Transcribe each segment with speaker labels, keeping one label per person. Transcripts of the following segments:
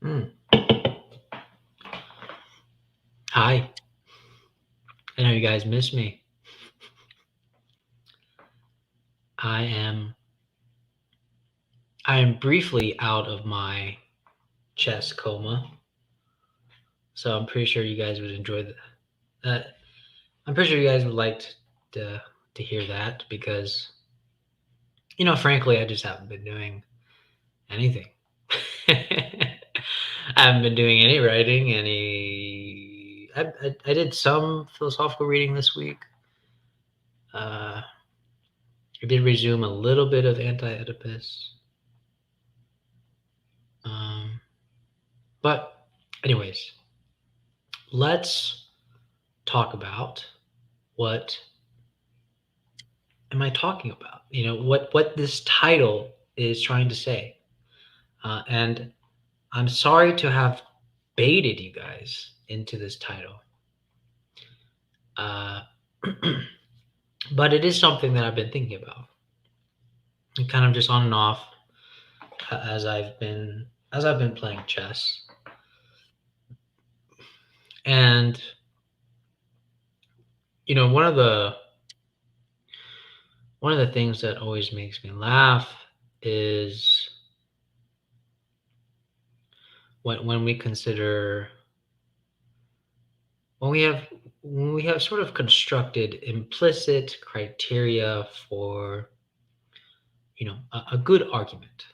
Speaker 1: Hmm. Hi. I know you guys miss me. I am I am briefly out of my chess coma, so I'm pretty sure you guys would enjoy that. I'm pretty sure you guys would like to hear that because frankly, I just haven't been doing anything. I haven't been doing any writing, any. I did some philosophical reading this week. Uh, I did resume a little bit of Anti-Oedipus. Um, but, anyways, let's talk about what am I talking about? What this title is trying to say. And I'm sorry to have baited you guys into this title. Uh, but it is something that I've been thinking about. And kind of just on and off as I've been playing chess. And one of the things that always makes me laugh is when we consider when we have sort of constructed implicit criteria for a good argument,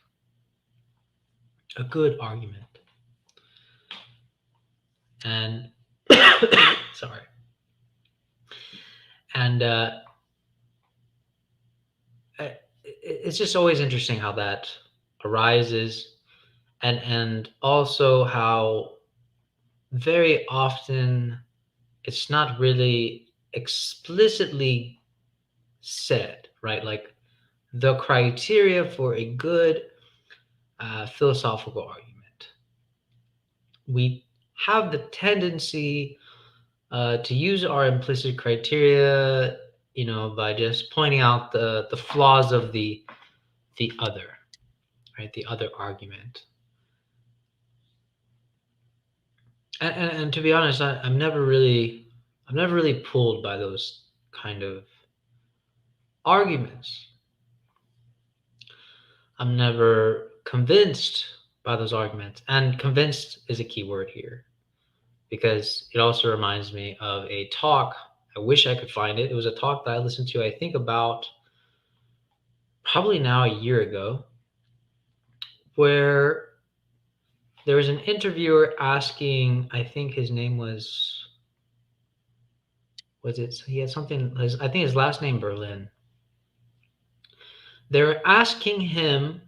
Speaker 1: a good argument. And sorry. And it's just always interesting how that arises, and also how very often it's not really explicitly said, right? Like the criteria for a good philosophical argument. We have the tendency to use our implicit criteria, by just pointing out the flaws of the other, right? The other argument. And to be honest, I'm never really pulled by those kind of arguments. I'm never convinced by those arguments. And convinced is a key word here because it also reminds me of a talk. I wish I could find it. It was a talk that I listened to, I think, about probably now a year ago, where there was an interviewer asking, I think his name was it, he had something, I think his last name Berlin. They were asking him,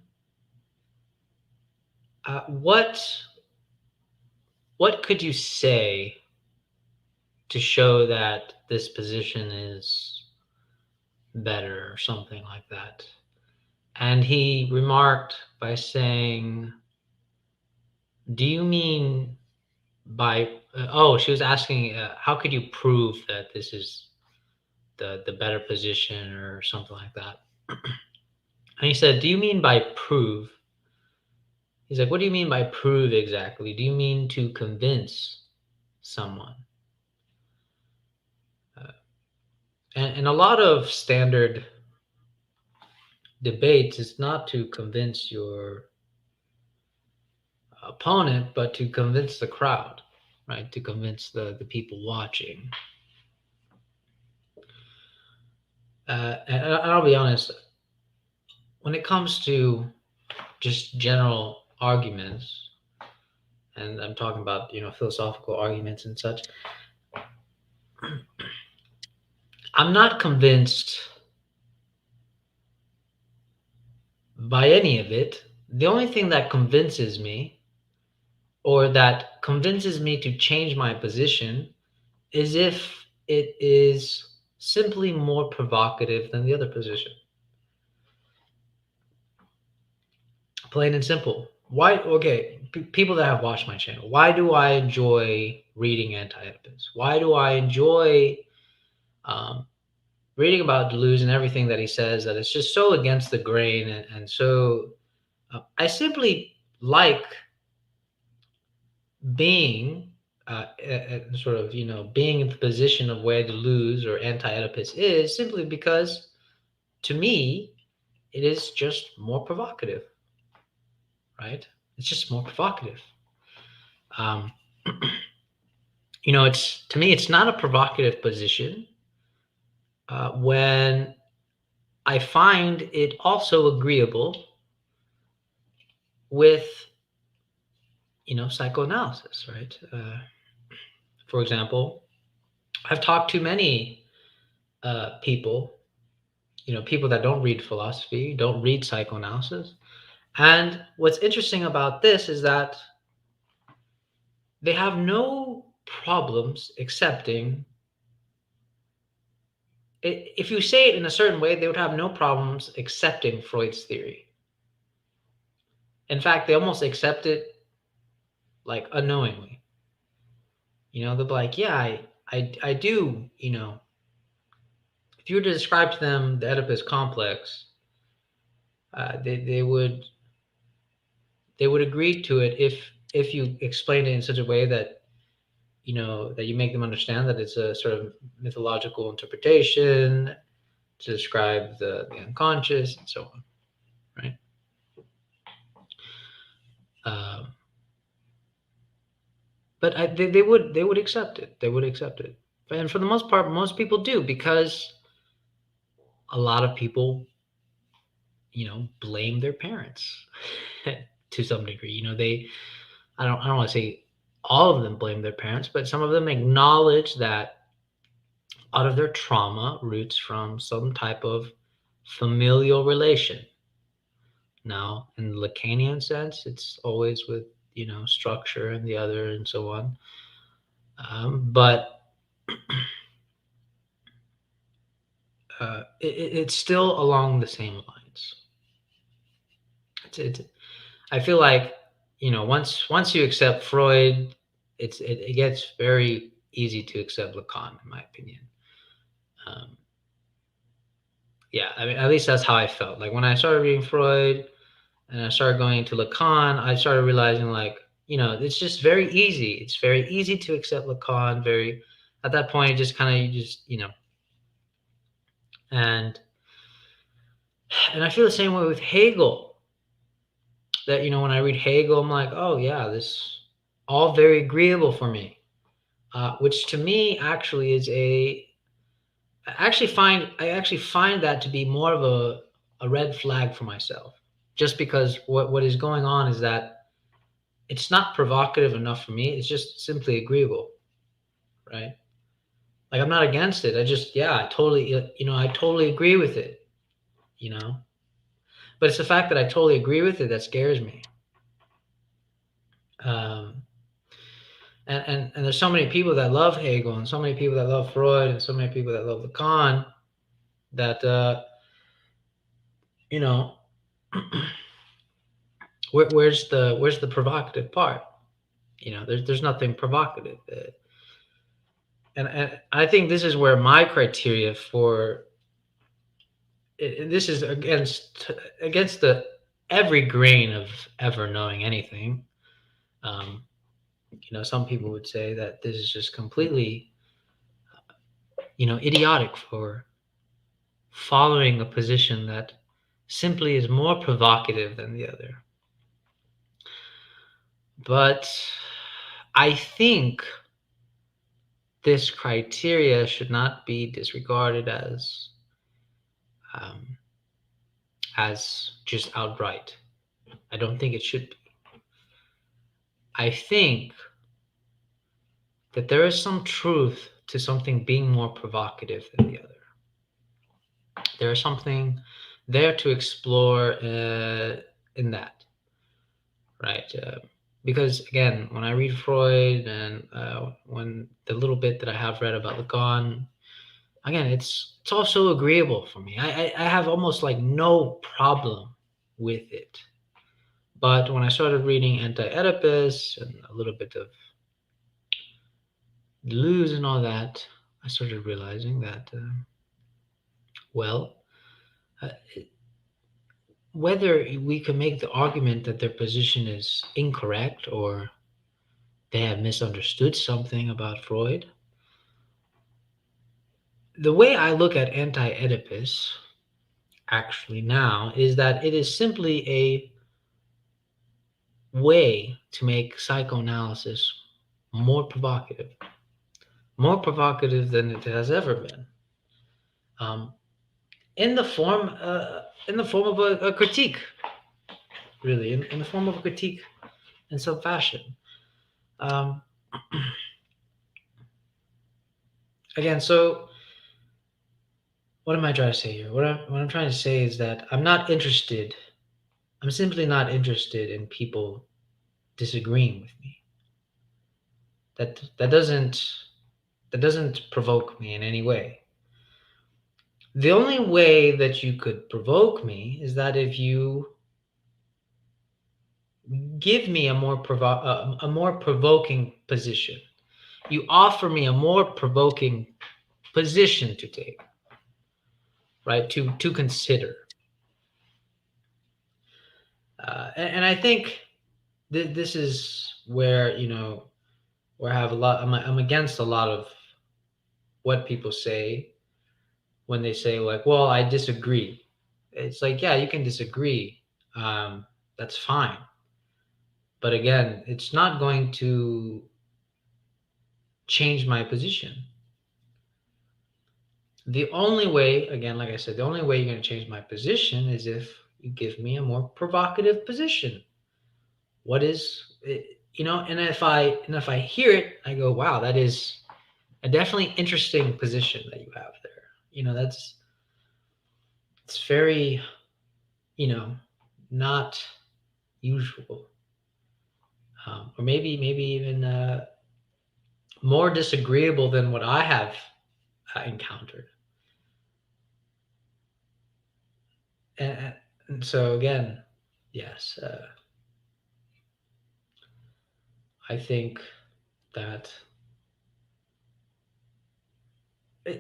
Speaker 1: what could you say to show that this position is better or something like that? And he remarked by saying, do you mean by she was asking, how could you prove that this is the better position or something like that? And he said, do you mean by prove? He's like, what do you mean by prove exactly? Do you mean to convince someone? uh, and a lot of standard debates is not to convince your opponent, but to convince the crowd, right? To convince the people watching. And I'll be honest, when it comes to just general arguments, and I'm talking about philosophical arguments and such, I'm not convinced by any of it. The only thing that convinces me, or that convinces me to change my position, is if it is simply more provocative than the other position. Plain and simple. Why? Okay, people that have watched my channel, why do I enjoy reading Anti-Oedipus? Why do I enjoy um, reading about Deleuze and everything that he says, that it's just so against the grain, and so I simply like being sort of, being in the position of where Deleuze or anti-Oedipus is, simply because, to me, it is just more provocative, right? It's just more provocative. Um, it's, to me, it's not a provocative position when I find it also agreeable with, psychoanalysis, right? For example, I've talked to many people, people that don't read philosophy, don't read psychoanalysis. And what's interesting about this is that they have no problems accepting it. If you say it in a certain way, they would have no problems accepting Freud's theory. In fact, they almost accept it like unknowingly. They'll be like, yeah, I do, if you were to describe to them the Oedipus complex, they would agree to it if you explain it in such a way that, that you make them understand that it's a sort of mythological interpretation to describe the unconscious and so on, right? But they would accept it. They would accept it, and for the most part, most people do, because a lot of people, blame their parents to some degree. I don't want to say all of them blame their parents, but some of them acknowledge that out of their trauma roots from some type of familial relation. Now, in the Lacanian sense, it's always with, structure and the other and so on. But it's still along the same lines. I feel like, once you accept Freud, it gets very easy to accept Lacan, in my opinion. Yeah, I mean, at least that's how I felt. Like when I started reading Freud and I started going into Lacan, I started realizing, like, it's just very easy. It's very easy to accept Lacan. At that point, it just kind of, you just, and I feel the same way with Hegel. That, when I read Hegel, I'm like, oh yeah, this all very agreeable for me. Which to me actually is I actually find that to be more of a red flag for myself. Just because what is going on is that it's not provocative enough for me. It's just simply agreeable, right? Like, I'm not against it. I totally agree with it, you know. But it's the fact that I totally agree with it that scares me. Um, and there's so many people that love Hegel, and so many people that love Freud, and so many people that love Lacan, that you know, where's the provocative part? There's nothing provocative. And I think this is where my criteria for this is against the every grain of ever knowing anything. Um, some people would say that this is just completely, idiotic for following a position that simply is more provocative than the other. But I think this criteria should not be disregarded um, as just outright. I don't think it should be. I think that there is some truth to something being more provocative than the other. There is something there to explore in that, right? Because again, when I read Freud and when the little bit that I have read about Lacan, again, it's also agreeable for me. I have almost like no problem with it. But when I started reading Anti-Oedipus and a little bit of Deleuze and all that, I started realizing that, well, uh, whether we can make the argument that their position is incorrect or they have misunderstood something about Freud. The way I look at Anti-Oedipus actually now is that it is simply a way to make psychoanalysis more provocative than it has ever been, um, in the form of a critique, really, in the form of a critique in some fashion. Um, Again, so what am I trying to say here? What I'm trying to say is that I'm not interested. I'm simply not interested in people disagreeing with me. That doesn't provoke me in any way. The only way that you could provoke me is that if you give me a more provoking position. You offer me a more provoking position to take, right? To consider. And I think this is where, where I have a lot. I'm against a lot of what people say when they say like, "Well, I disagree." It's like, yeah, you can disagree. That's fine. But again, it's not going to change my position. The only way, again, like I said, the only way you're going to change my position is if you give me a more provocative position. What is, and if I hear it, I go, wow, that is a definitely interesting position that you have there. That's it's very, you know, not usual, or maybe even more disagreeable than what I have encountered. And so again, yes, I think that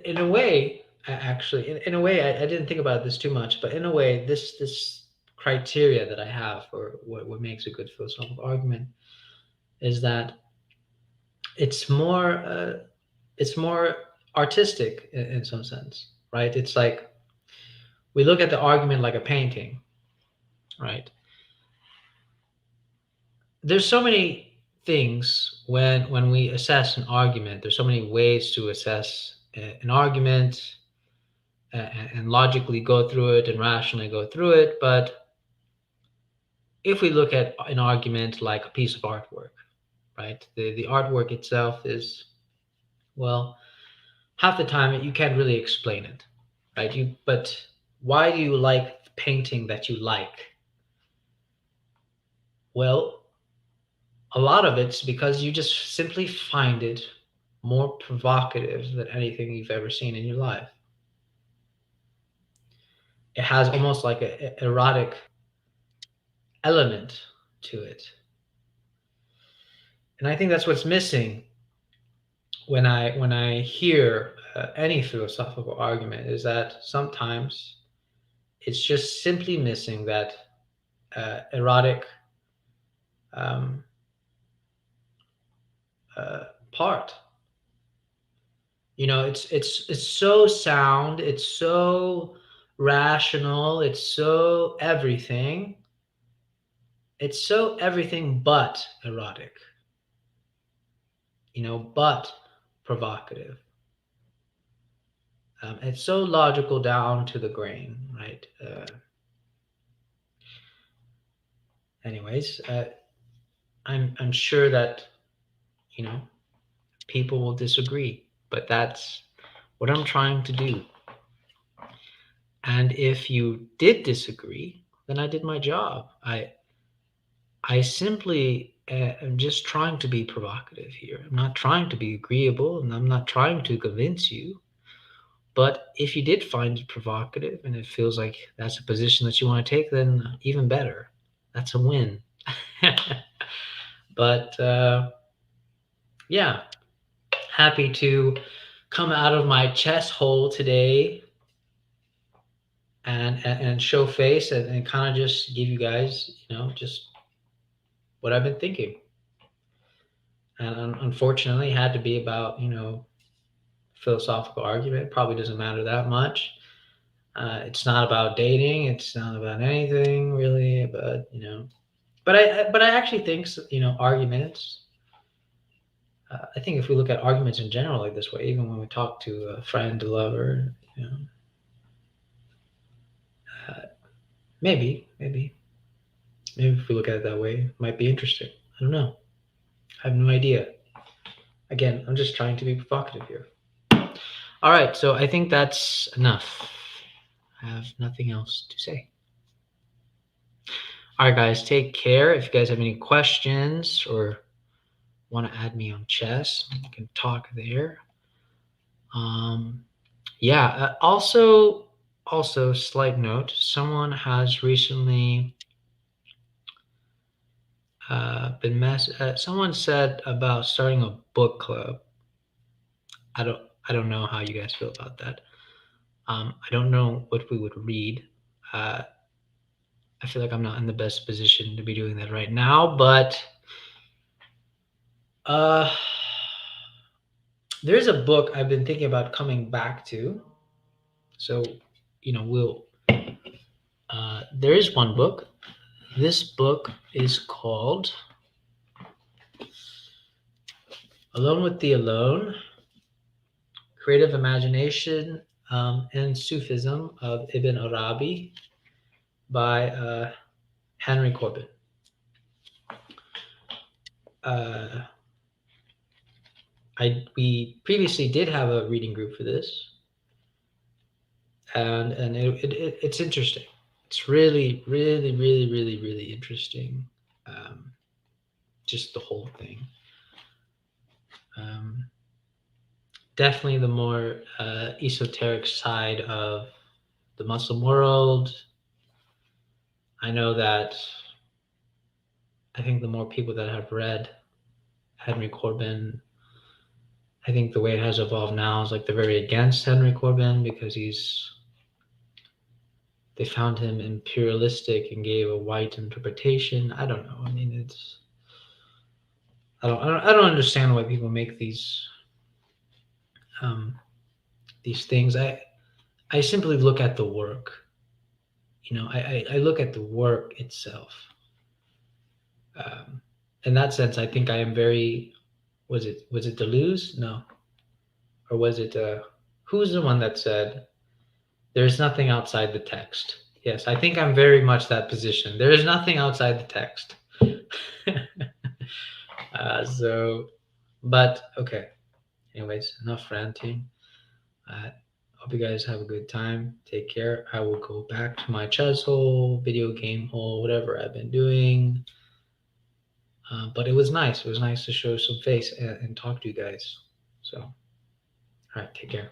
Speaker 1: in a way, actually, in a way, I didn't think about this too much, but in a way, this criteria that I have for what makes a good philosophical argument is that it's more uh, it's more artistic in some sense, right? It's like we look at the argument like a painting, right? There's so many things when we assess an argument. There's so many ways to assess an argument, and logically go through it and rationally go through it. But if we look at an argument like a piece of artwork, right? The artwork itself is, well, half the time you can't really explain it, right? But why do you like the painting that you like? Well, a lot of it's because you just simply find it more provocative than anything you've ever seen in your life. It has almost like an erotic element to it. And I think that's what's missing when I hear any philosophical argument, is that sometimes it's just simply missing that erotic um, part. It's so sound, it's so rational, it's so everything but erotic, but provocative. It's so logical down to the grain, right? Anyways, I'm sure that you know people will disagree, but that's what I'm trying to do. And if you did disagree, then I did my job. I simply am just trying to be provocative here. I'm not trying to be agreeable, and I'm not trying to convince you. But if you did find it provocative and it feels like that's a position that you want to take, then even better. That's a win. But yeah, happy to come out of my chest hole today and show face and kind of just give you guys, just what I've been thinking. and unfortunately, it had to be about philosophical argument. It probably doesn't matter that much. It's not about dating. It's not about anything really. But I actually think arguments. I think if we look at arguments in general like this way, even when we talk to a friend, a lover, uh, maybe if we look at it that way, it might be interesting. I don't know. I have no idea. Again, I'm just trying to be provocative here. All right, so I think that's enough. I have nothing else to say. All right, guys, take care. If you guys have any questions or want to add me on chess, we can talk there. Yeah. Also, slight note: someone has recently someone said about starting a book club. I don't know how you guys feel about that. I don't know what we would read. Uh, I feel like I'm not in the best position to be doing that right now, but uh, there's a book I've been thinking about coming back to. So, we'll. There is one book. This book is called Alone with the Alone: Creative Imagination and Sufism of Ibn Arabi by Henry Corbin. We previously did have a reading group for this, and it's interesting. It's really, really, really, really, really interesting. Just the whole thing. Definitely the more esoteric side of the Muslim world. I know that I think the more people that have read Henry Corbin, I think the way it has evolved now is like they're very against Henry Corbin because they found him imperialistic and gave a white interpretation. I don't know. I mean, I don't understand why people make these things. I simply look at the work. I look at the work itself. In that sense, I think I am very. Was it Deleuze? No, or was it who's the one that said there's nothing outside the text? Yes, I think I'm very much that position. There is nothing outside the text. So, but okay. Anyways, enough ranting. Hope you guys have a good time. Take care. I will go back to my chess hole, video game hole, whatever I've been doing. But it was nice. It was nice to show some face and talk to you guys. So, all right, take care.